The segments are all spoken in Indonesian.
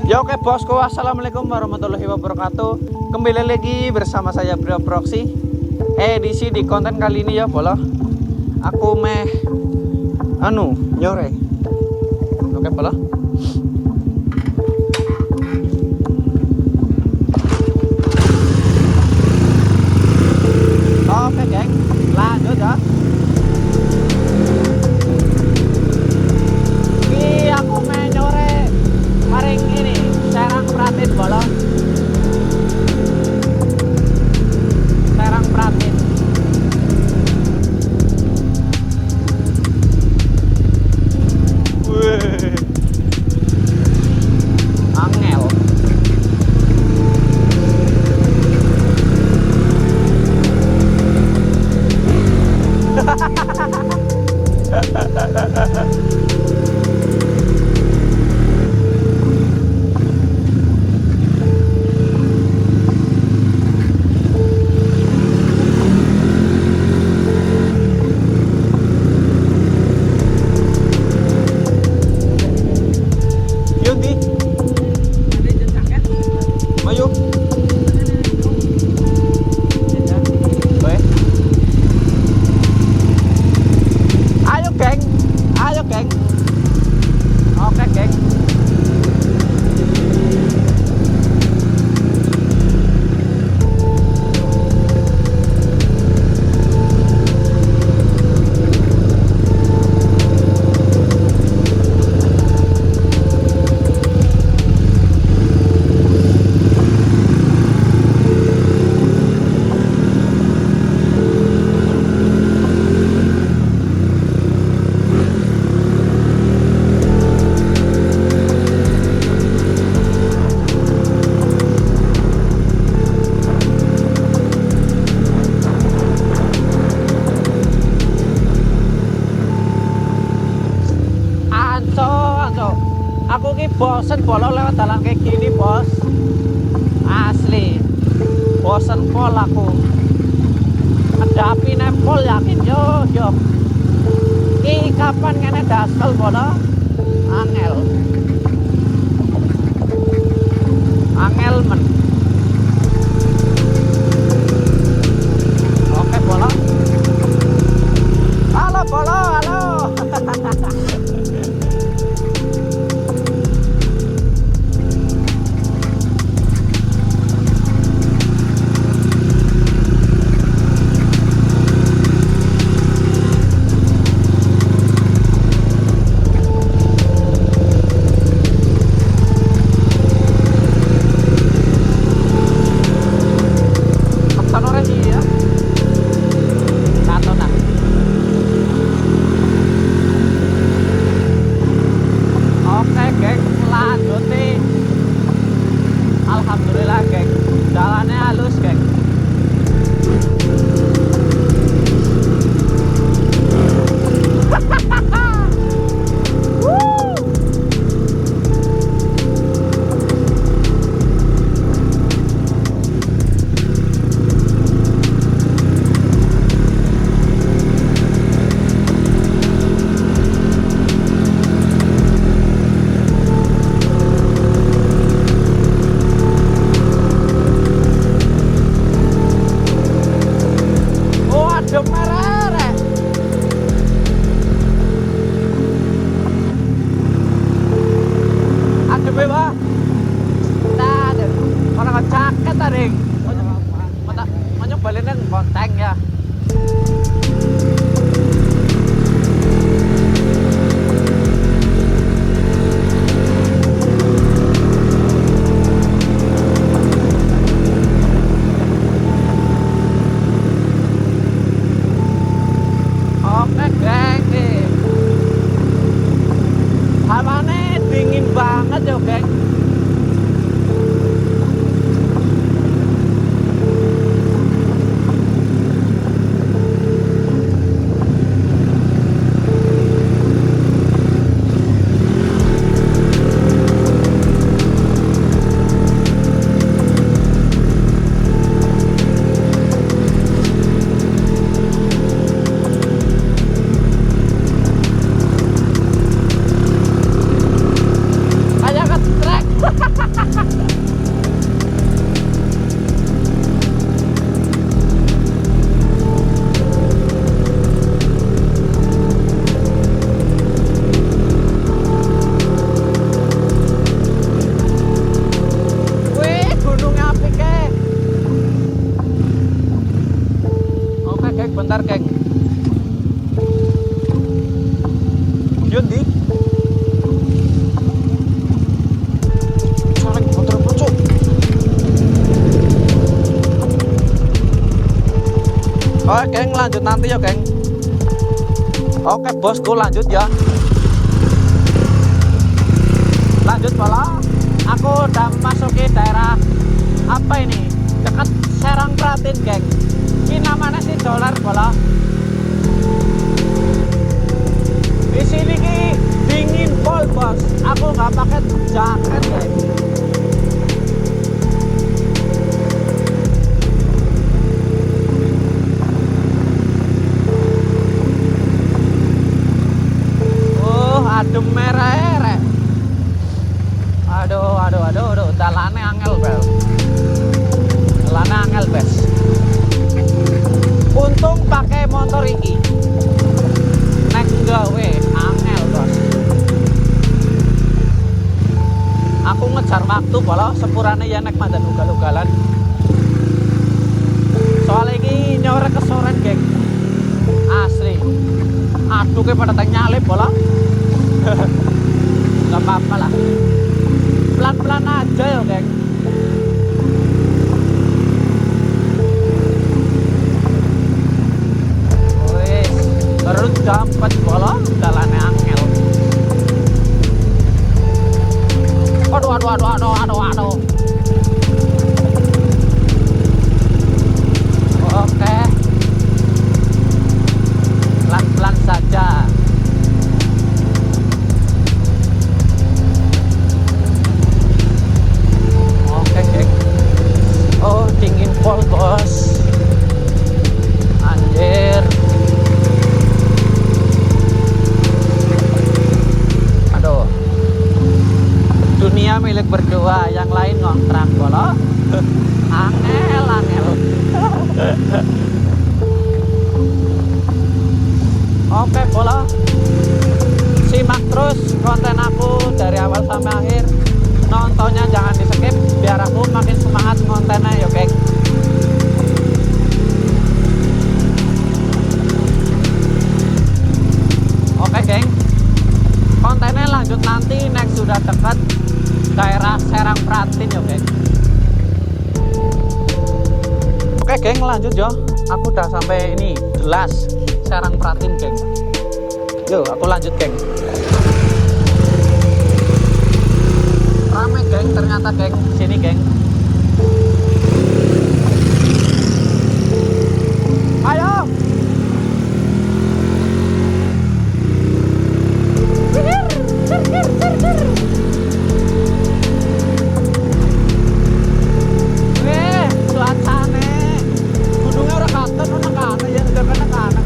Ya oke bosku, assalamualaikum warahmatullahi wabarakatuh. Kembali lagi bersama saya Bro Proxy. Edisi di konten kali ini ya bola. Aku nyore. Oke bola. Oke geng, lanjut ya. Ini aku nyore maring ini Serang Pratin bola. Serang Pratin. Wih. Angel. Yundi. Mayu. Baik. Ayo geng. Ayo geng. Oke geng. Anco. Aku ki bosen bolong lewat dalan kayak gini bos. Asli. Bosen pol aku. Ngedapi nempol yakin yo. Ki kapan ngene daspel bola? Angel. Angel men. Oke bola. Halo bola, halo. Alhamdulillah geng, jalannya halus geng. Konteng ya. Oke geng nih. Hawane dingin banget ya geng. Oke geng, lanjut nanti ya geng. Oke bosku, lanjut ya. Lanjut pola. Aku udah masuki daerah apa ini, dekat Serang Pratin geng. Ini namanya sih Dolar pola. Di sini ki dingin pol bos. Aku nggak pakai jaket geng. Adem merah. Aduh, dalane angel bel. Dalane angel bes. Untung pakai motor iki. Nek gawe angel bos. Aku ngejar waktu bola sepurane ya nek mandan ugal-ugalan. Soalnya iki nyorek kesoren geng. Asli. Aduh kayak pada nyalip bola. Gak apa-apa lah, pelan-pelan aja ya geng. Wih, baru dapat bola jalannya angel. Aduh. Oke, pelan-pelan saja. Dingin pol bos, anjir. Aduh, dunia milik berdua, yang lain ngontrak bola. Angel. Oke bola, simak terus konten aku dari awal sampai akhir. Nontonnya jangan di skip biar aku makin semangat kontennya ya geng. Oke geng, kontennya lanjut nanti next sudah dekat daerah Serang Pratin ya geng. Oke geng, lanjut ya. Aku udah sampai ini jelas Serang Pratin geng. Yo aku lanjut geng. Rame geng, ternyata geng, sini geng. Ayo. Cuacane. Gunungnya udah katon, udah kanan ya, udah kanan.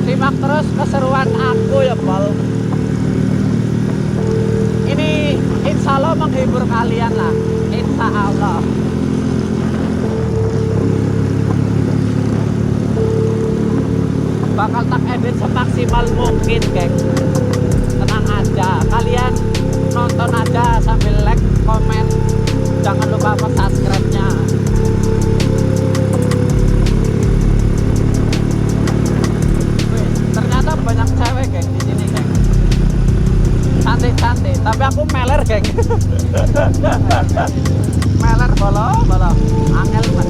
Simak terus keseruan aku ya pol. Ini insya Allah menghibur kalian lah, insya Allah. Bakal tak edit semaksimal mungkin geng. Tenang aja, kalian nonton aja sambil like, komen. Jangan lupa subscribe-nya. Ternyata banyak cewek geng di sini geng. Cantik, tapi aku meler geng. Meler bolo, angel man.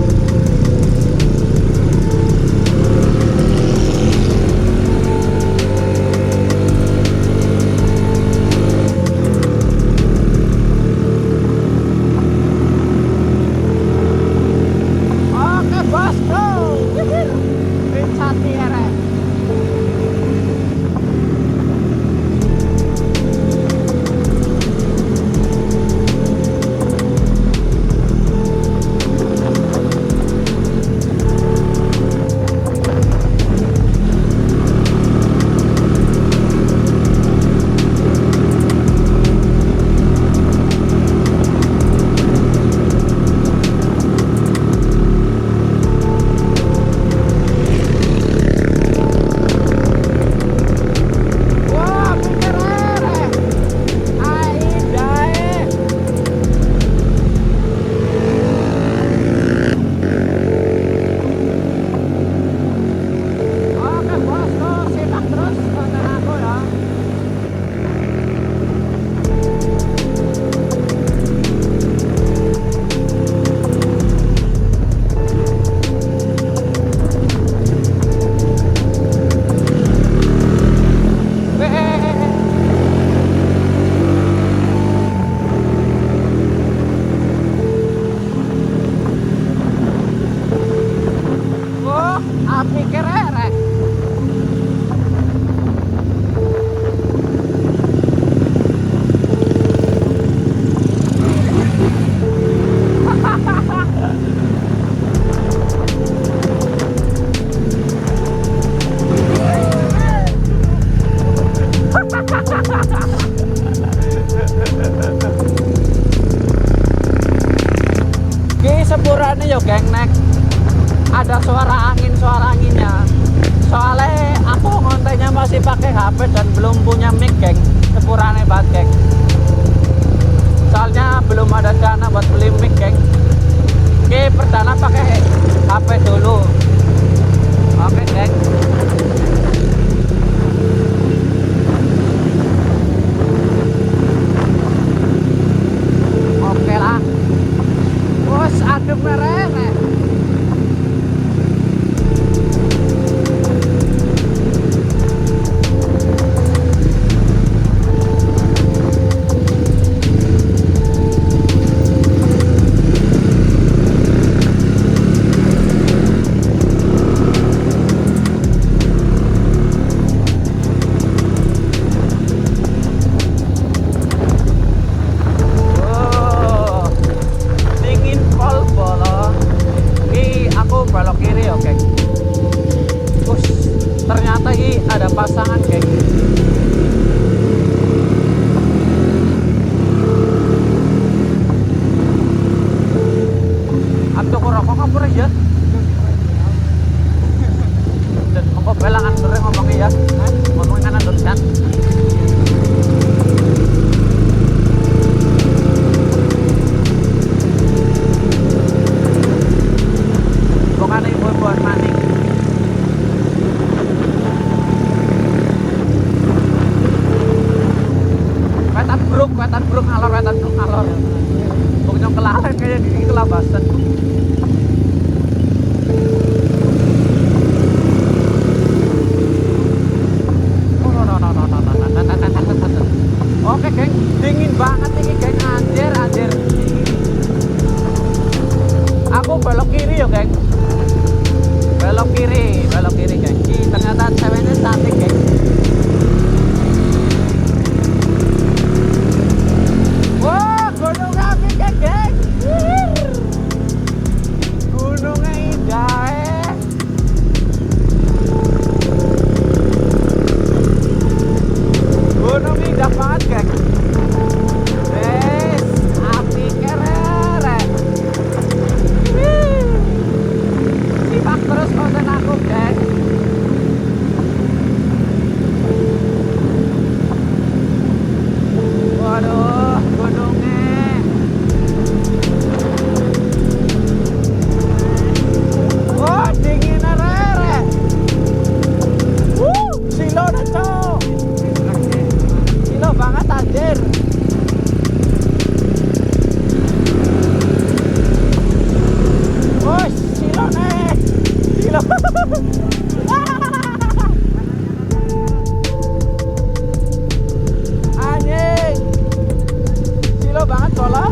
Oke bosku, Rinsati ere. ini ada pasangan, geng. Aku rokok kapur ya. Dan mongko belangan dureng ngomongnya ya. Ngomongin kanan kan. Bukan ibu-ibuan maning. Wetan bruk ngalor. Pokoknya kelalen kayak gini kelabasan. Oke, geng, dingin banget ini, geng. Anjir. Aku belok kiri ya, geng. Belok kiri, geng. Ternyata ceweknya cantik, geng. Wah, gunungnya apik, geng. Gunungnya indah, Gunung indah banget, geng. Wes, apik kerere. Simak terus konten aku, geng. Waduh, gunungnya. Wah, dingin rere. Silo dah, cok. Silo banget, anjir. Wah, silo nih. Silo. Anjing. Silo banget, bola.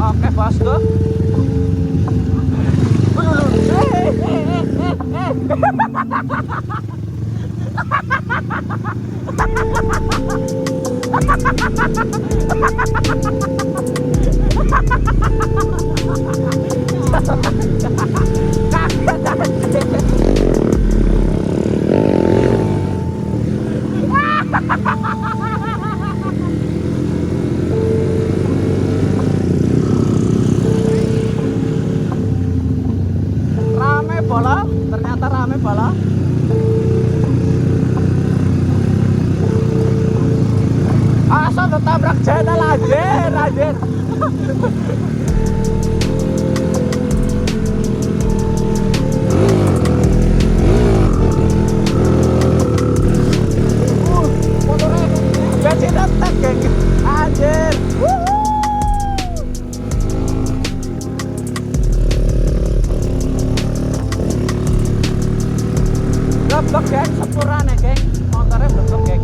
Oke, bosku. Kaget anjing. Rame bola, ternyata rame bola. Asal ketabrak channel, anjir. Motornya bensin retak, geng. Anjir. Blebek, geng, sepurane, geng. Motornya blebek, geng.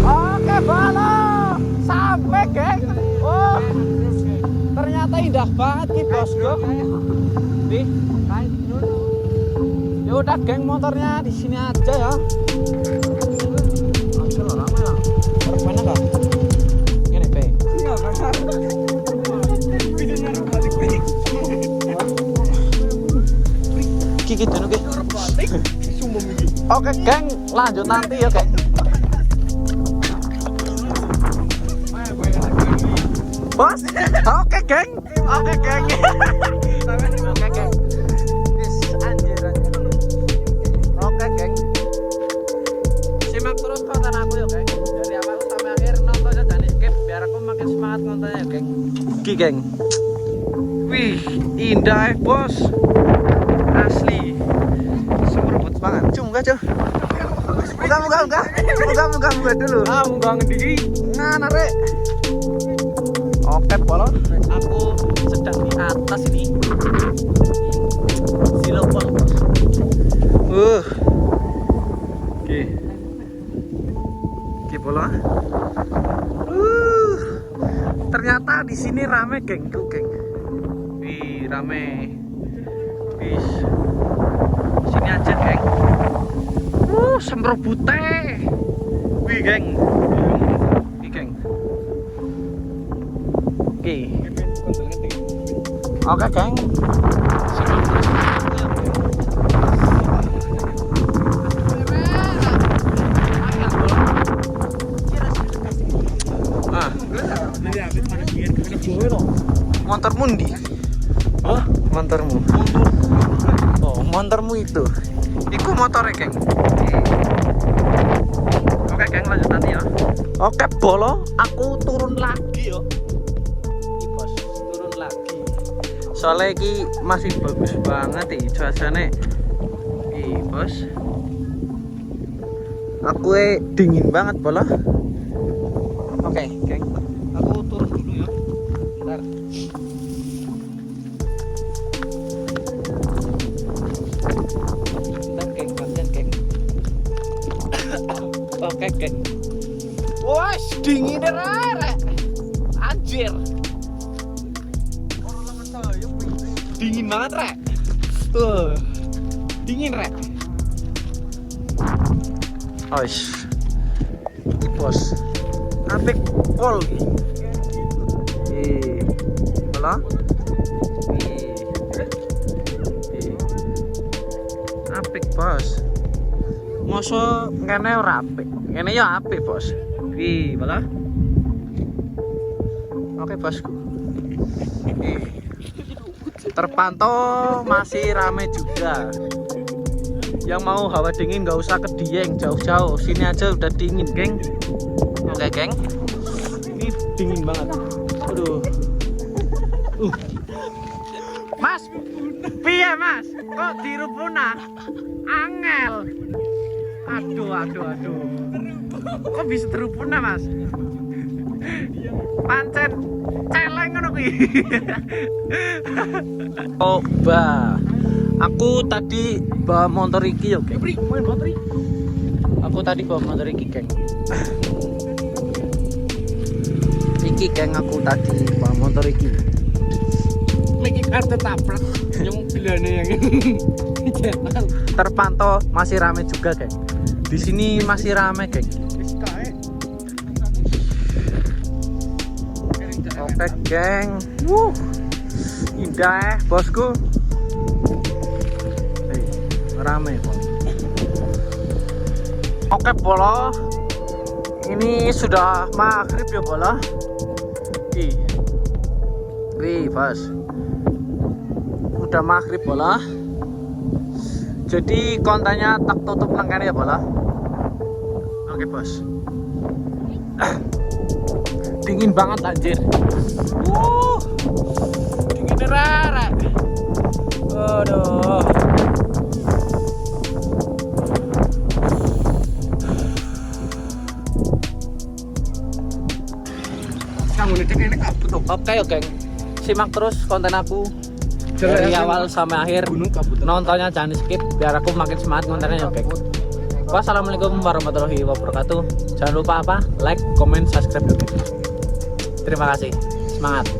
Oke, balo. Sampai, geng. Ternyata indah banget nih, bosku. Nih, ya udah, geng, motornya di sini aja ya. Mana kah? Ini pe. Kiki dulu, geng. Oke, geng, lanjut nanti ya, geng. Bos. Oke, geng. Oke, geng. Bis, anjir. Oke, geng. Simak terus konten aku ya, geng. Dari awal sampai akhir nonton aja, jangan skip biar aku makin semangat kontennya, geng. Ki, geng. Wih, indah, bos. Asli. Semerbut banget. Cuma cuy. Buka dulu. Buka ngedi. Nah, rek. Oke, polo. Aku sedang di atas ini. Silopol, bos. Oke. Oke, polo. Ternyata di sini rame, geng. Tuh, geng. Wih, rame. Wih. Sini aja semrobute. Wih, geng. Wih, geng. Oke. Oke, geng. Motormu ndi? Hah? Motormu? Oh, motormu itu. Iku motornya, geng. Oke, geng, lanjut nanti ya. Oke, bolo, aku turun lagi yo. Iki bos, turun lagi. Soalnya iki masih bagus banget nih cuacanya. Iki bos. Aku dingin banget, bolo. Oke, geng. Aku turun dulu ya. Bentar. Oke, geng. Wah, dingin rek. Anjir. Dingin banget, rek. Tuh. Dingin, rek. Oish. Bos. Apik pol iki. Halo? Apik, bos. Mosok ngene ora apik. Ngene ya apik, bos. Wih, malah. Oke, bosku. Terpantau masih rame juga. Yang mau hawa dingin nggak usah ke Dieng jauh-jauh. Sini aja udah dingin, geng. Oke, geng. Ini dingin banget. Aduh. Mas. Piye, Mas? Kok dirupuna? Angel. Aduh. Kok bisa terupuna, Mas? Pancen celeng ngono kuwi. Coba. Aku tadi bawa motor iki yo, geng. Main motor iki. Aku tadi bawa motor iki, geng. Iki, geng, aku tadi bawa motor iki. Lagi kartu tabrak yang bilane yang channel. Terpantau masih rame juga, geng. Di sini masih rame, geng. Oke, geng. Indah bosku. Rame, bos. Oke, bolo. Ini sudah maghrib ya, bolo. Wih, bos. Udah maghrib, bolo. Jadi kontennya tak tutup nangkane ya, bolo. Oke, bos. Dingin banget, anjir. Dingin rara. Aduh. Oke, geng. Simak terus konten aku dari awal sampai akhir. Nontonnya jangan di skip biar aku makin semangat kontennya, ya, geng. Wassalamualaikum warahmatullahi wabarakatuh. Jangan lupa like, comment, subscribe. Terima kasih. Semangat.